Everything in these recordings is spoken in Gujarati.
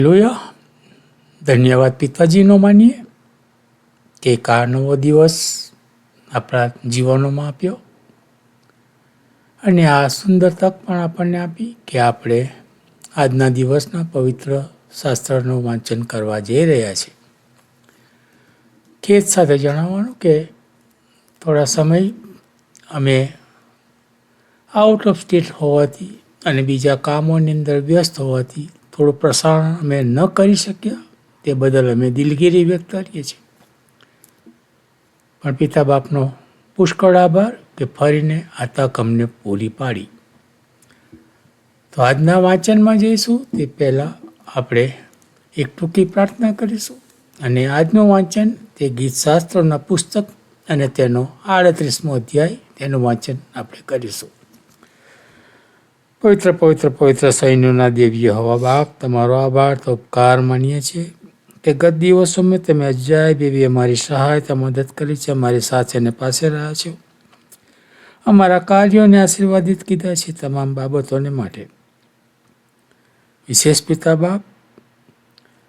હાલેલુયા. ધન્યવાદ પિતાજીનો માનીએ કે એક આ નવો દિવસ આપણા જીવનોમાં આપ્યો અને આ સુંદર તક પણ આપણને આપી કે આપણે આજના દિવસના પવિત્ર શાસ્ત્રનું વાંચન કરવા જઈ રહ્યા છીએ. ખેદ સાથે જણાવવાનું કે થોડા સમય અમે આઉટ ઓફ સ્ટેટ હોવાથી અને બીજા કામોની અંદર વ્યસ્ત હોવાથી થોડું પ્રસારણ અમે ન કરી શક્યા. તે બદલ અમે દિલગીરી વ્યક્ત કરીએ છીએ. પણ પિતા બાપનો પુષ્કળ આભાર કે ફરીને આ તક અમને પૂરી પાડી. તો આજના વાંચનમાં જઈશું તે પહેલાં આપણે એક ટૂંકી પ્રાર્થના કરીશું અને આજનું વાંચન તે ગીતશાસ્ત્રોના પુસ્તક અને તેનો 38મો અધ્યાય તેનું વાંચન આપણે કરીશું. પવિત્ર પવિત્ર પવિત્ર સૈન્યોના દેવીય હવા બાપ, તમારો આભાર તો ઉપકાર માનીએ છીએ કે ગત દિવસોમાં તમે અજાયબ એવી અમારી સહાયતા મદદ કરી છે. અમારી સાથે અને પાસે રહ્યા છો. અમારા કાર્યોને આશીર્વાદિત કીધા છે તમામ બાબતોને માટે. વિશેષ પિતા બાપ,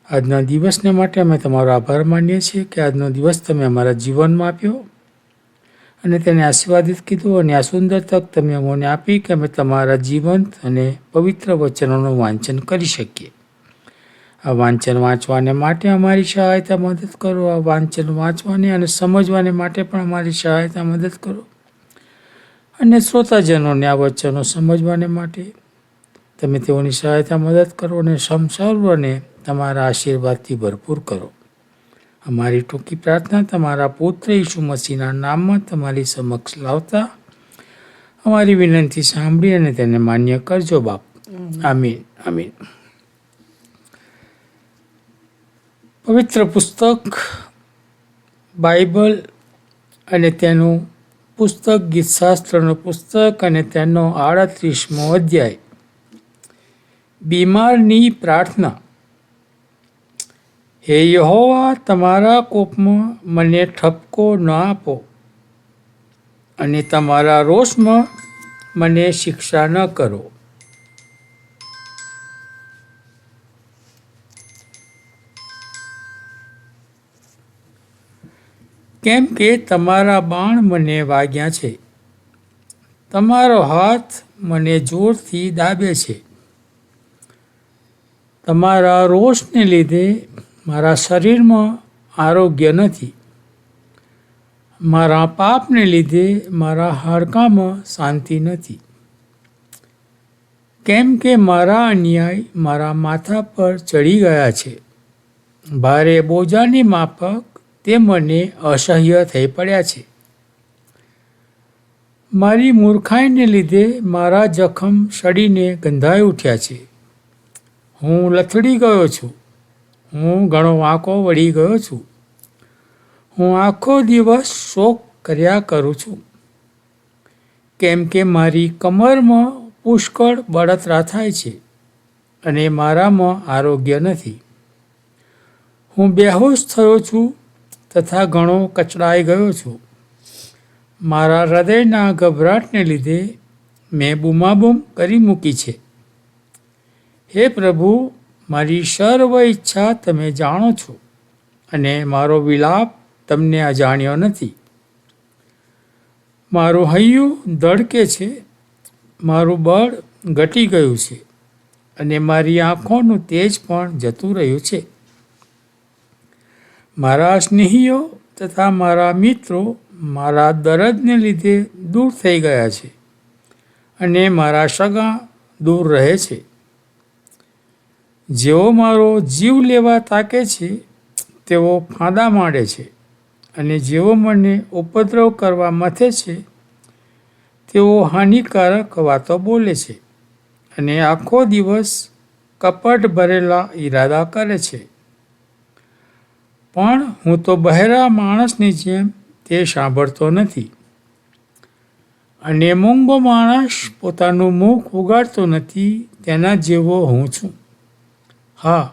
આજના દિવસને માટે અમે તમારો આભાર માનીએ છીએ કે આજનો દિવસ તમે અમારા જીવનમાં આપ્યો અને તેને આશીર્વાદિત કીધું અને આ સુંદર તક તમે અમને આપી કે અમે તમારા જીવંત અને પવિત્ર વચનોનું વાંચન કરી શકીએ. આ વાંચન વાંચવાને માટે અમારી સહાયતા મદદ કરો. આ વાંચન વાંચવાને અને સમજવાને માટે પણ અમારી સહાયતા મદદ કરો. અને શ્રોતાજનોને આ વચનો સમજવાને માટે તમે તેઓની સહાયતા મદદ કરો અને સર્વને તમારા આશીર્વાદથી ભરપૂર કરો. અમારી ટૂંકી પ્રાર્થના તમારા પુત્ર ઈસુ મસીહના નામમાં તમારી સમક્ષ લાવતા અમારી વિનંતી સાંભળી અને તેને માન્ય કરજો બાપ. આમીન આમીન. પવિત્ર પુસ્તક બાઇબલ અને તેનું પુસ્તક ગીતશાસ્ત્રનું પુસ્તક અને તેનો 38મો અધ્યાય. બીમારની પ્રાર્થના. હે યહોવા, તમારા કોપમાં મને ઠપકો ન આપો અને તમારા રોષમાં મને શિક્ષા ન કરો. કેમ કે તમારા બાણ મને વાગ્યા છે, તમારો હાથ મને જોરથી દાબે છે. તમારા રોષને લીધે મારા શરીરમાં આરોગ્ય નથી. મારા પાપને લીધે મારા હાડકામાં શાંતિ નથી. કેમ કે મારા અન્યાય મારા માથા પર ચડી ગયા છે. ભારે બોજાની માફક તે મને અસહ્ય થઈ પડ્યા છે. મારી મૂર્ખાઈને લીધે મારા જખમ સડીને ગંધાઈ ઉઠ્યા છે. હું લથડી ગયો છું. હું ઘણો વાંકો વળી ગયો છું. હું આખો દિવસ શોક કર્યા કરું છું. કેમ કે મારી કમરમાં પુષ્કળ બળતરા થાય છે અને મારામાં આરોગ્ય નથી. હું બેહોશ થયો છું તથા ઘણો કચડાઈ ગયો છું. મારા હૃદયના ગભરાટને લીધે મેં બૂમાબૂમ કરી મૂકી છે. હે પ્રભુ, મારી સર્વ ઈચ્છા તમે જાણો છો અને મારો વિલાપ તમને અજાણ્યો નથી. મારું હૈયું ધડકે છે, મારું બળ ઘટી ગયું છે અને મારી આંખોનું તેજ પણ જતું રહ્યું છે. મારા સ્નેહીઓ તથા મારા મિત્રો મારા દર્દને લીધે દૂર થઈ ગયા છે અને મારા સગા દૂર રહે છે. જેઓ મારો જીવ લેવા તાકે છે તેઓ ફાંદા માંડે છે અને જેઓ મને ઉપદ્રવ કરવા મથે છે તેઓ હાનિકારક વાતો બોલે છે અને આખો દિવસ કપટ ભરેલા ઈરાદા કરે છે. પણ હું તો બહેરા માણસની જેમ તે સાંભળતો નથી અને મૂંગો માણસ પોતાનું મુખ ઉગાડતો નથી તેના જેવો હું છું. હા,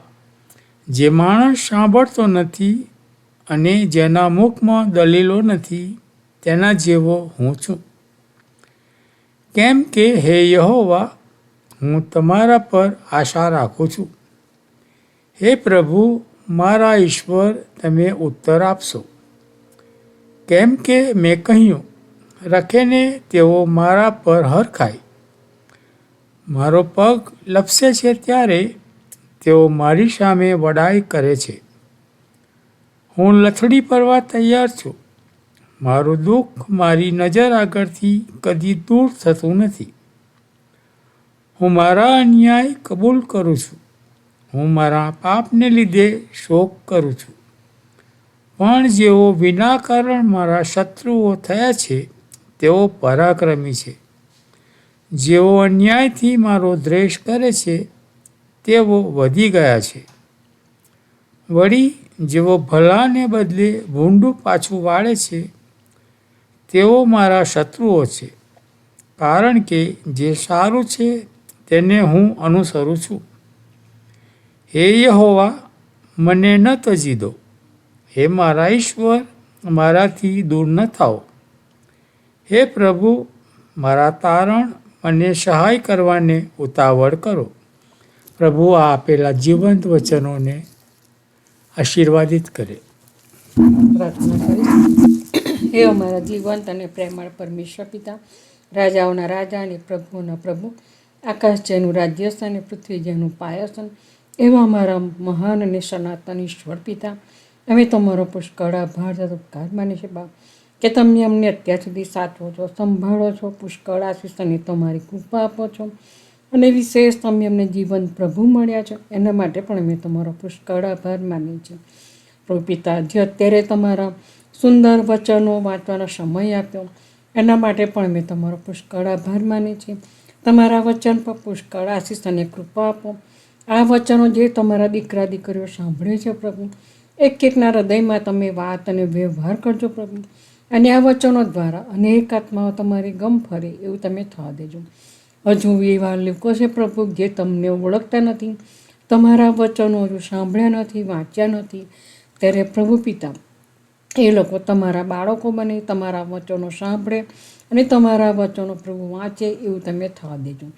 જે માણસ સાંભળતો નથી અને જેના મુખમાં દલીલો નથી તેના જેવો હું છું. કેમ કે હે યહોવા, હું તમારા પર આશા રાખું છું. હે પ્રભુ મારા ઈશ્વર, તમે ઉત્તર આપશો. કેમ કે મેં કહ્યું, રખેને તેઓ મારા પર હરખાય. મારો પગ લપસે છે ત્યારે તેઓ મારી સામે વડાઈ કરે છે. હું લથડી પડવા તૈયાર છું. મારું દુઃખ મારી નજર આગળથી કદી દૂર થતું નથી. હું મારા અન્યાય કબૂલ કરું છું. હું મારા પાપને લીધે શોક કરું છું. પણ જેઓ વિના કારણ મારા શત્રુઓ થયા છે તેઓ પરાક્રમી છે. જેઓ અન્યાયથી મારો દ્વેષ કરે છે તેઓ વધી ગયા છે. વળી જેઓ ભલાને બદલે ભૂંડું પાછું વાળે છે તેઓ મારા શત્રુઓ છે. કારણ કે જે સારું છે તેને હું અનુસરું છું. હે યહોવા, મને ન તજી દો. હે મારા ઈશ્વર, મારાથી દૂર ન થાઓ. હે પ્રભુ, મારા તારણ, મને સહાય કરવાને ઉતાવળ કરો. પ્રભુ આ આપેલા જીવંત વચનોને આશીર્વાદિત કરે. પ્રાર્થના કરીશ. હે અમારા જીવંત અને પ્રેમાળ પરમેશ્વર પિતા, રાજાઓના રાજા અને પ્રભુઓના પ્રભુ, આકાશ જેનું રાજ્ય છે અને પૃથ્વી જેનું પાયસન, એવા અમારા મહાન અને સનાતન ઈશ્વર પિતા, અમે તમારો પુષ્કળ આભાર તથા ઉપકાર માનીએ છીએ બાપ, કે તમે અમને અત્યાર સુધી સાચવો છો, સંભાળો છો, પુષ્કળ આશીષ અને તમારી કૃપા આપો છો, અને વિશેષ તમે અમને જીવન પ્રભુ મળ્યા છે એના માટે પણ અમે તમારો પુષ્કળ આભાર માનીએ છીએ. પ્રભુ પિતા, જે અત્યારે તમારા સુંદર વચનો વાંચવાનો સમય આપ્યો એના માટે પણ અમે તમારો પુષ્કળ આભાર માનીએ છીએ. તમારા વચન પર પુષ્કળ આશીષ અને કૃપા આપો. આ વચનો જે તમારા દીકરા દીકરીઓ સાંભળે છે પ્રભુ, એક એકના હૃદયમાં તમે વાત અને વ્યવહાર કરજો પ્રભુ, અને આ વચનો દ્વારા અનેક આત્માઓ તમારી ગમ ફરે એવું તમે થવા દેજો. હજુ એવા લોકો છે પ્રભુ જે તમને ઓળખતા નથી, તમારા વચનો હજુ સાંભળ્યા નથી, વાંચ્યા નથી, ત્યારે પ્રભુ પિતા એ લોકો તમારા બાળકો બને, તમારા વચનો સાંભળે અને તમારા વચનો પ્રભુ વાંચે એવું તમે થવા દેજો.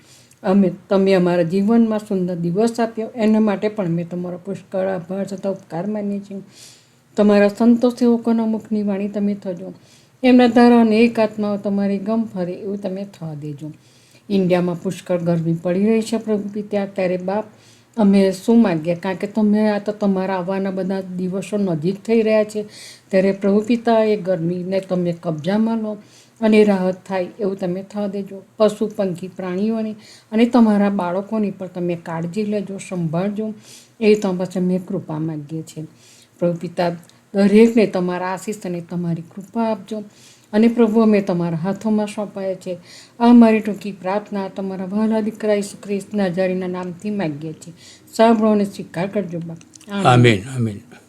તમે અમારા જીવનમાં સુંદર દિવસ આપ્યો એના માટે પણ અમે તમારો પુષ્કળ આભાર તથા ઉપકાર માનીએ છીએ. તમારા સંતો સેવકોના મુખની વાણી તમે થજો, એમના દ્વારા અનેક આત્માઓ તમારી ગમ ફરે એવું તમે થવા દેજો. ઇન્ડિયામાં પુષ્કળ ગરમી પડી રહી છે પ્રભુ પિતા, ત્યારે બાપ અમે શું માગીએ, કારણ કે તમે આ તો તમારા આવવાના બધા દિવસો નજીક થઈ રહ્યા છે, ત્યારે પ્રભુ પિતા એ ગરમીને તમે કબજામાં લો અને રાહત થાય એવું તમે થવા દેજો. પશુ પંખી પ્રાણીઓની અને તમારા બાળકોની પણ તમે કાળજી લેજો, સંભાળજો, એ તમારી અમે કૃપા માગીએ છીએ. પ્રભુ પિતા, દરેકને તમારા આશીષ અને તમારી કૃપા આપજો. અને પ્રભુ, અમે તમારા હાથોમાં સોંપાય છે. આ મારી ટૂંકી પ્રાર્થના તમારા વહાલા દીકરા ઈસુ ખ્રિસ્ત નાઝારીના નામથી માગીએ છીએ. સાંભળો અને સ્વીકાર કરજો બાપ. આમીન. આમીન.